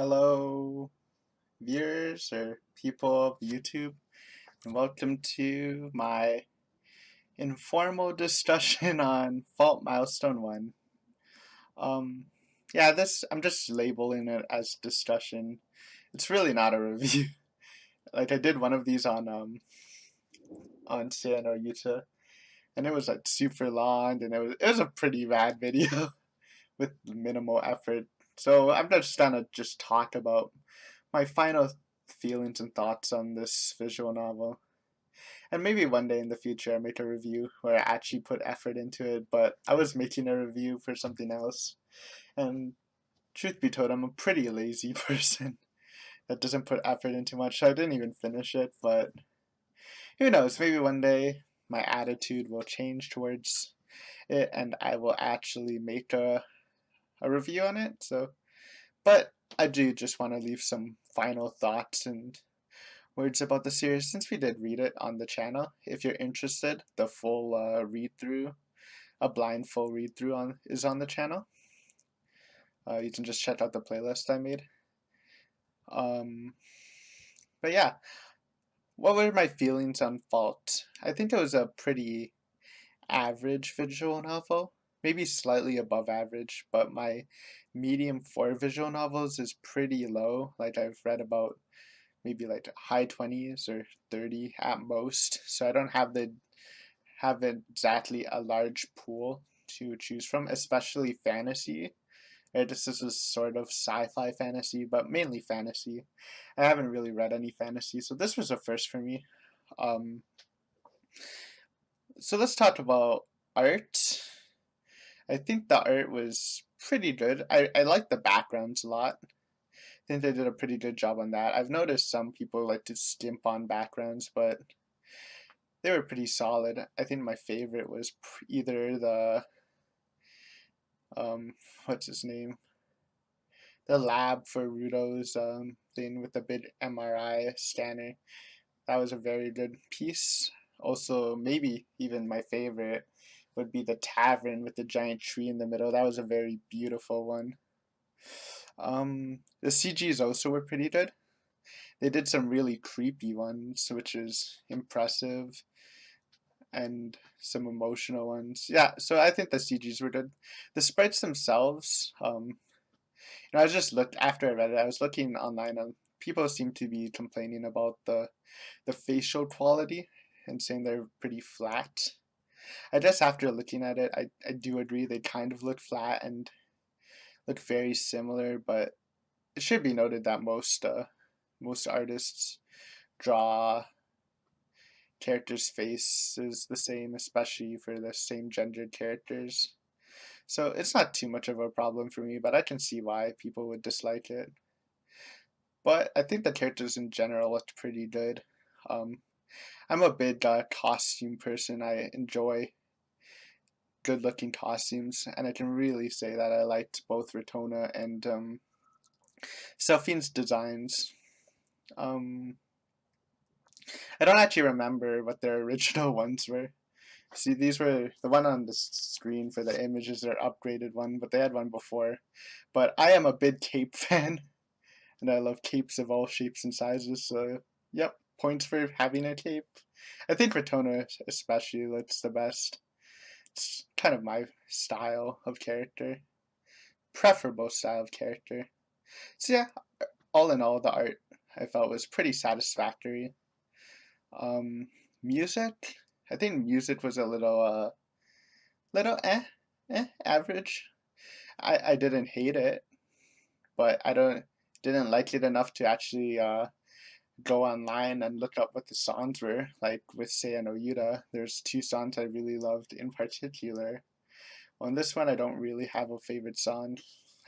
Hello, viewers or people of YouTube, and welcome to my informal discussion on Fault Milestone 1. Um, yeah, I'm just labeling it as discussion. It's really not a review. Like I did one of these on Sano Yuta, and it was like super long, and it was a pretty bad video with minimal effort. So I'm just gonna just talk about my final feelings and thoughts on this visual novel. And maybe one day in the future I make a review where I actually put effort into it, but I was making a review for something else. And truth be told, I'm a pretty lazy person that doesn't put effort into much, so I didn't even finish it, but who knows, maybe one day my attitude will change towards it and I will actually make a review on it. But I do just want to leave some final thoughts and words about the series since we did read it on the channel. If you're interested, the full read through, a blind full read through is on the channel. You can just check out the playlist I made. But yeah, what were my feelings on Fault? I think it was a pretty average visual novel, maybe slightly above average, but my medium for visual novels is pretty low. Like I've read about maybe like high 20s or 30 at most, so I don't have exactly a large pool to choose from, especially fantasy. This is sort of sci-fi fantasy, but mainly fantasy. I haven't really read any fantasy, so this was a first for me. Um, so let's talk about art. I think the art was pretty good. I like the backgrounds a lot. I think they did a pretty good job on that. I've noticed some people like to skimp on backgrounds, but they were pretty solid. I think my favorite was either the what's his name, the lab for Rudo's thing with the big MRI scanner. That was a very good piece. Also, maybe even my favorite would be the tavern with the giant tree in the middle. That was a very beautiful one. The CGs also were pretty good. They did some really creepy ones, which is impressive, and some emotional ones. Yeah, so I think the CGs were good. The sprites themselves, I was just looked after I read it. I was looking online, and people seem to be complaining about the facial quality and saying they're pretty flat. I guess after looking at it, I do agree they kind of look flat and look very similar, but it should be noted that most artists draw characters' faces the same, especially for the same gendered characters. So it's not too much of a problem for me, but I can see why people would dislike it. But I think the characters in general looked pretty good. Um, I'm a big costume person. I enjoy good looking costumes, and I can really say that I liked both Ratona and Selfine's designs. Um, I don't actually remember what their original ones were. See, these were the one on the screen for the images, their upgraded one, but they had one before. But I am a big cape fan, and I love capes of all shapes and sizes, so yep, points for having a cape. I think Ratona especially looks the best. It's kind of my style of character, preferable style of character. So yeah, all in all, the art I felt was pretty satisfactory. Um, music, I think music was a little average. I didn't hate it, but I didn't like it enough to actually go online and look up what the songs were. Like with Say no Yuta, there's two songs I really loved in particular. On this one, I don't really have a favorite song.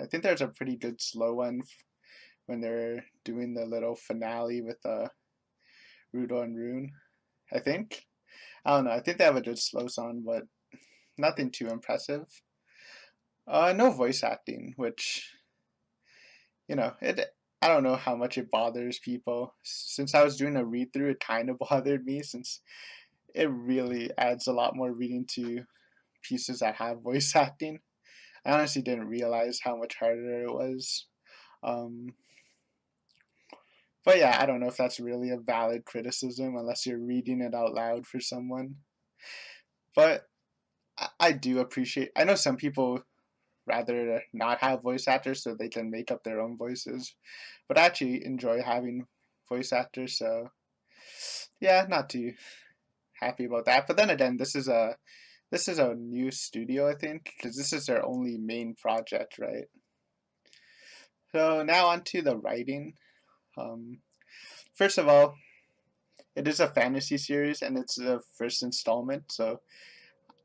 I think there's a pretty good slow one when they're doing the little finale with Rudo and Rune. I think. I don't know. I think they have a good slow song, but nothing too impressive. No voice acting, which it. I don't know how much it bothers people. Since I was doing a read through, it kind of bothered me since it really adds a lot more reading to pieces that have voice acting. I honestly didn't realize how much harder it was. Um, But yeah, I don't know if that's really a valid criticism unless you're reading it out loud for someone. But I do appreciate. I know some people rather not have voice actors so they can make up their own voices, but I actually enjoy having voice actors. So yeah, not too happy about that. But then again, this is a new studio, I think, because this is their only main project, right? So now on to the writing. Um, First of all, it is a fantasy series and it's the first installment, so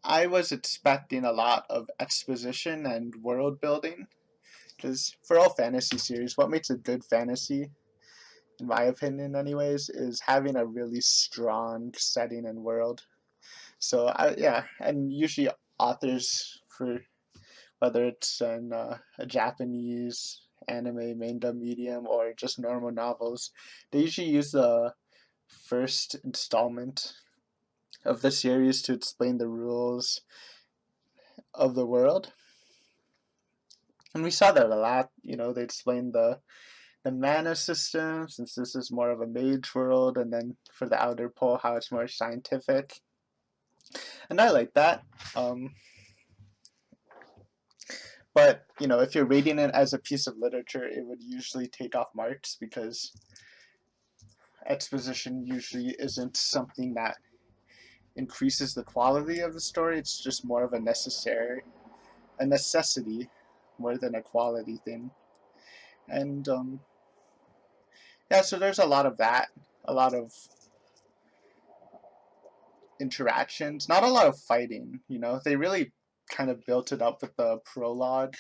I was expecting a lot of exposition and world building. Because for all fantasy series, what makes a good fantasy, in my opinion, anyways, is having a really strong setting and world. So yeah, and usually authors for whether it's in a Japanese anime manga medium or just normal novels, they usually use the first installment of the series to explain the rules of the world. And we saw that a lot. They explained the mana system, since this is more of a mage world, and then for the outer pole, how it's more scientific. And I like that. Um, but if you're reading it as a piece of literature, it would usually take off marks because exposition usually isn't something that increases the quality of the story. It's just more of a necessity more than a quality thing. And yeah, so there's a lot of that, a lot of interactions, not a lot of fighting. They really kind of built it up with the prologue,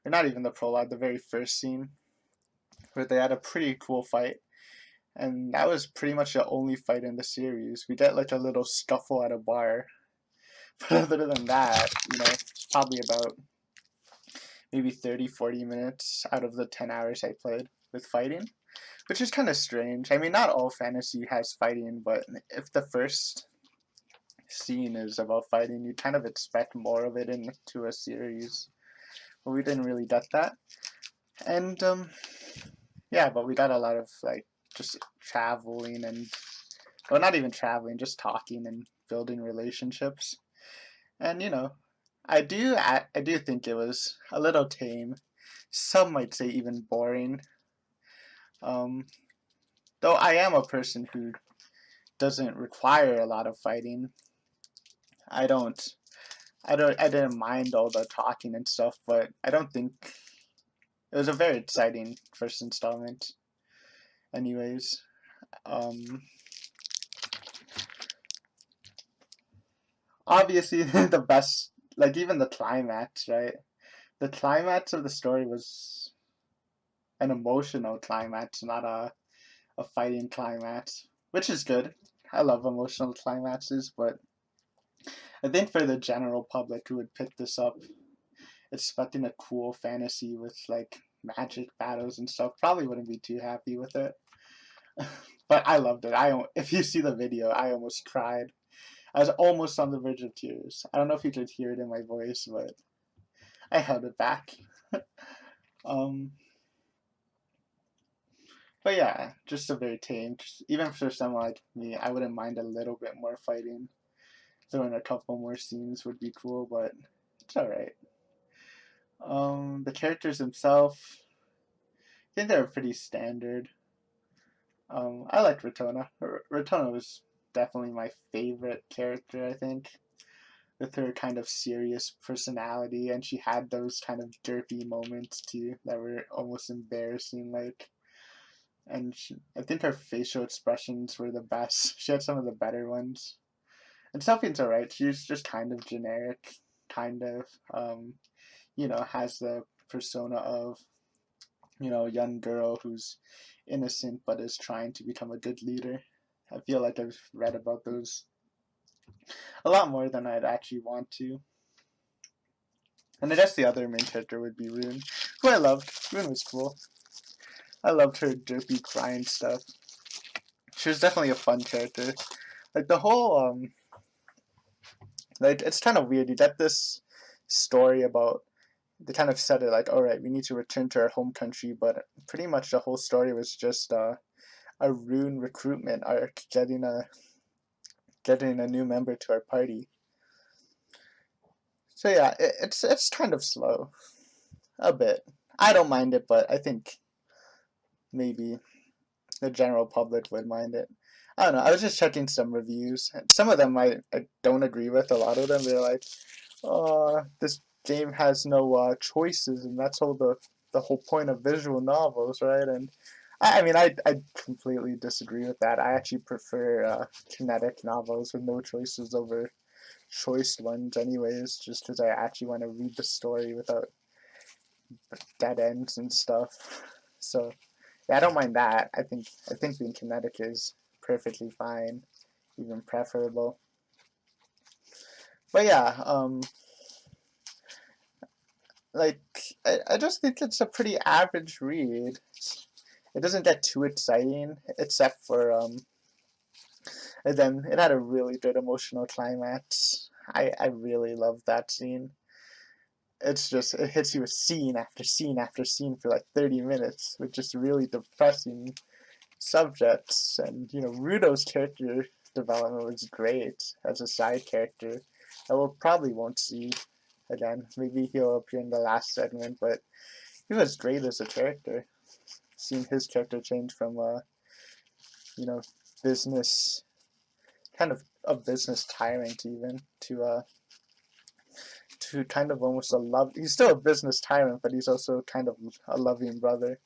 or not even the prologue, the very first scene, where they had a pretty cool fight. And that was pretty much the only fight in the series. We get like a little scuffle at a bar. But other than that, it's probably about maybe 30, 40 minutes out of the 10 hours I played with fighting, which is kind of strange. I mean, not all fantasy has fighting, but if the first scene is about fighting, you kind of expect more of it into a series. But we didn't really get that. And yeah, but we got a lot of like just traveling and, well, not even traveling, just talking and building relationships. And I do think it was a little tame. Some might say even boring. Um, though I am a person who doesn't require a lot of fighting. I don't. I didn't mind all the talking and stuff, but I don't think it was a very exciting first installment. Anyways, um, obviously the best, like even the climax, right? The climax of the story was an emotional climax, not a fighting climax, which is good. I love emotional climaxes, but I think for the general public who would pick this up, expecting a cool fantasy with like magic battles and stuff, probably wouldn't be too happy with it. But I loved it. If you see the video, I almost cried. I was almost on the verge of tears. I don't know if you could hear it in my voice, but I held it back. um, but yeah, just a very tame. Even for someone like me, I wouldn't mind a little bit more fighting. Throwing a couple more scenes would be cool, but it's alright. The characters themselves, I think they're pretty standard. I liked Ratona. Ratona was definitely my favorite character, I think, with her kind of serious personality, and she had those kind of derpy moments too that were almost embarrassing, like. And I think her facial expressions were the best. She had some of the better ones. And Selfie's alright. She's just kind of generic, kind of, has the persona of, a young girl who's innocent but is trying to become a good leader. I feel like I've read about those a lot more than I'd actually want to. And I guess the other main character would be Rune, who I loved. Rune was cool. I loved her derpy crying stuff. She was definitely a fun character. Like the whole like it's kind of weird. You get this story about they kind of said it like, all right, we need to return to our home country, but pretty much the whole story was just a rune recruitment arc, getting a new member to our party. So yeah, it's kind of slow, a bit. I don't mind it, but I think maybe the general public would mind it. I don't know. I was just checking some reviews. Some of them I don't agree with. A lot of them they're like, "Oh, this game has no choices, and that's all the whole point of visual novels, right?" And I mean, I completely disagree with that. I actually prefer kinetic novels with no choices over choice ones, anyways, just because I actually want to read the story without dead ends and stuff. So yeah, I don't mind that. I think being kinetic is perfectly fine, even preferable. But yeah, like I just think it's a pretty average read. It doesn't get too exciting, except for and then it had a really good emotional climax. I really love that scene. It's just it hits you with scene after scene after scene for like 30 minutes with just really depressing subjects. And Rudo's character development was great as a side character. I will probably won't see again. Maybe he'll appear in the last segment, but he was great as a character. Seeing his character change from you know business, kind of a business tyrant even, to kind of almost a love. He's still a business tyrant, but he's also kind of a loving brother.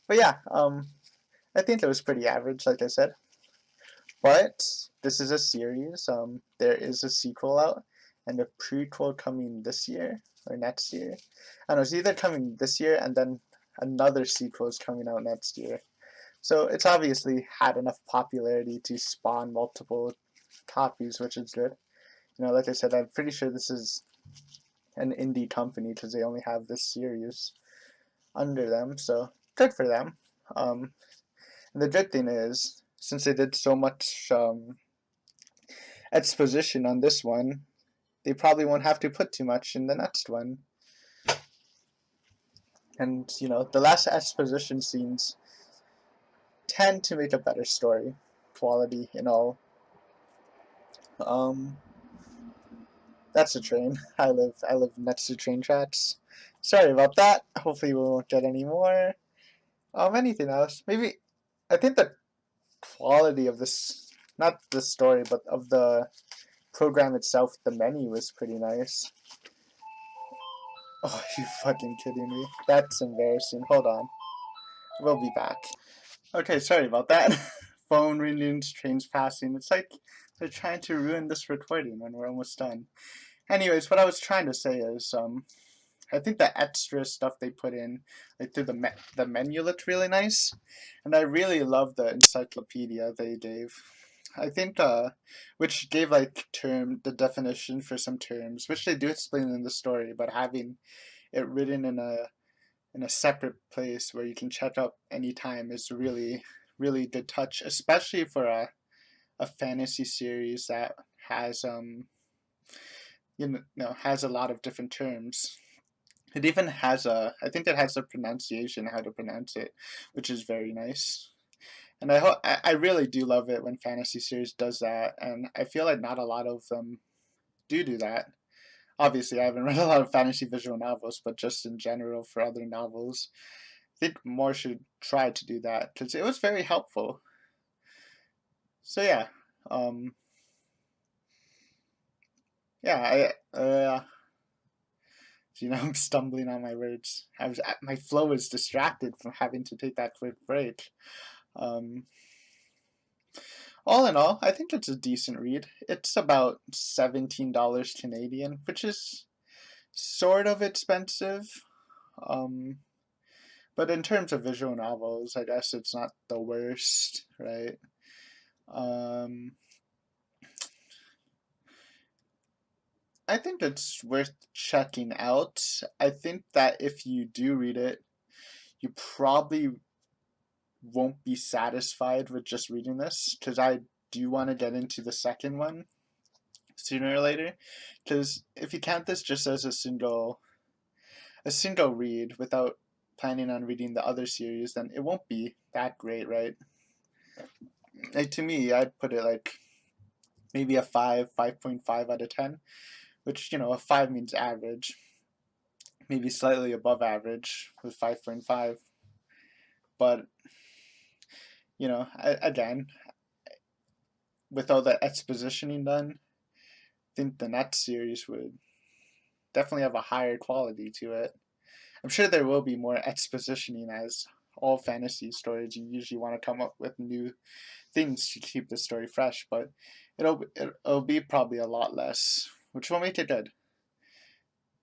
But yeah, I think it was pretty average, like I said. But this is a series. There is a sequel out, and a prequel coming this year or next year. I don't know. It's either coming this year, and then another sequel is coming out next year. So it's obviously had enough popularity to spawn multiple copies, which is good. Like I said, I'm pretty sure this is an indie company because they only have this series under them. So good for them. And the good thing is, since they did so much exposition on this one, they probably won't have to put too much in the next one. And the last exposition scenes tend to make a better story quality in all. Um, that's a train. I live next to train tracks. Sorry about that. Hopefully we won't get any more. Anything else? Maybe I think the quality of this, not the story, but of the program itself, the menu was pretty nice. Oh, you fucking kidding me? That's embarrassing. Hold on. We'll be back. Okay, sorry about that. Phone ringing, trains passing. It's like they're trying to ruin this recording when we're almost done. Anyways, what I was trying to say is, I think the extra stuff they put in, like through the menu, looked really nice, and I really love the encyclopedia they gave. I think, which gave like the definition for some terms, which they do explain in the story, but having it written in a separate place where you can check up anytime is really really good touch, especially for a fantasy series that has has a lot of different terms. It even has I think it has a pronunciation, how to pronounce it, which is very nice. And I really do love it when fantasy series does that, and I feel like not a lot of them do that. Obviously, I haven't read a lot of fantasy visual novels, but just in general for other novels, I think more should try to do that because it was very helpful. So yeah, um, yeah, I'm stumbling on my words. My flow was distracted from having to take that quick break. Um, all in all, I think it's a decent read. It's about $17 Canadian, which is sort of expensive. Um, but in terms of visual novels, I guess it's not the worst, right? Um, I think it's worth checking out. I think that if you do read it, you probably won't be satisfied with just reading this because I do want to get into the second one. sooner or later. Because if you count this just as a single read without planning on reading the other series, then it won't be that great, right? Like to me, I'd put it like maybe a 5, 5.5 out of 10, which, you know, a 5 means average, maybe slightly above average with 5.5. But, you know, again, with all the expositioning done, I think the next series would definitely have a higher quality to it. I'm sure there will be more expositioning, as all fantasy stories, you usually want to come up with new things to keep the story fresh, but it'll be probably a lot less, which will make it good.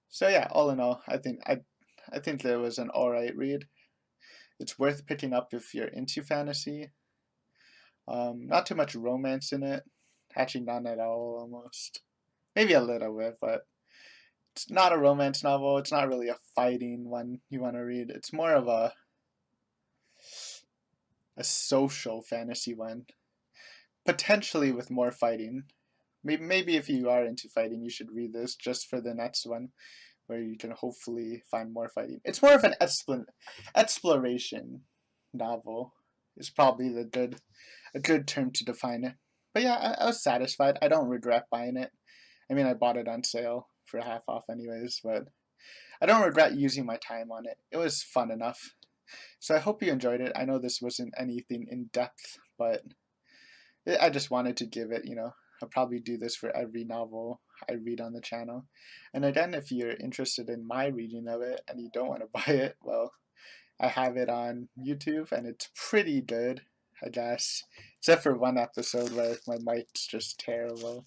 So yeah, all in all, I think there was an alright read. It's worth picking up if you're into fantasy. Not too much romance in it. Actually, none at all, almost. Maybe a little bit, but it's not a romance novel. It's not really a fighting one you want to read. It's more of a social fantasy one, potentially with more fighting. Maybe if you are into fighting, you should read this just for the next one, where you can hopefully find more fighting. It's more of an exploration novel. Is probably a good term to define it. But yeah, I was satisfied. I don't regret buying it. I mean, I bought it on sale for half off anyways, but I don't regret using my time on it. It was fun enough. So I hope you enjoyed it. I know this wasn't anything in depth, but I just wanted to give it, you know, I'll probably do this for every novel I read on the channel. And again, if you're interested in my reading of it and you don't want to buy it, well, I have it on YouTube and it's pretty good, I guess. Except for one episode where my mic's just terrible.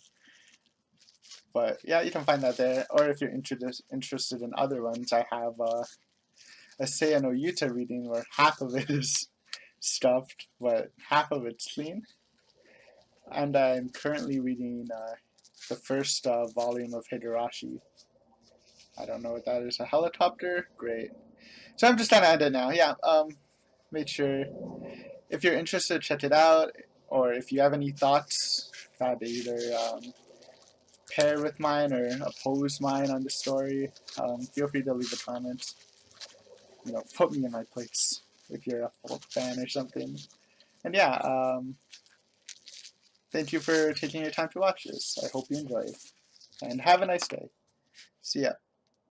But yeah, you can find that there. Or if you're interested in other ones, I have a Seiya no Yuta reading where half of it is stuffed, but half of it's clean. And I'm currently reading the first volume of Higurashi. I don't know what that is. A helicopter? Great. So I'm just gonna end it now. Yeah. Make sure if you're interested, check it out. Or if you have any thoughts that either pair with mine or oppose mine on the story, feel free to leave a comment. You know, put me in my place if you're a Fault fan or something. And yeah, thank you for taking your time to watch this. I hope you enjoyed. And have a nice day. See ya.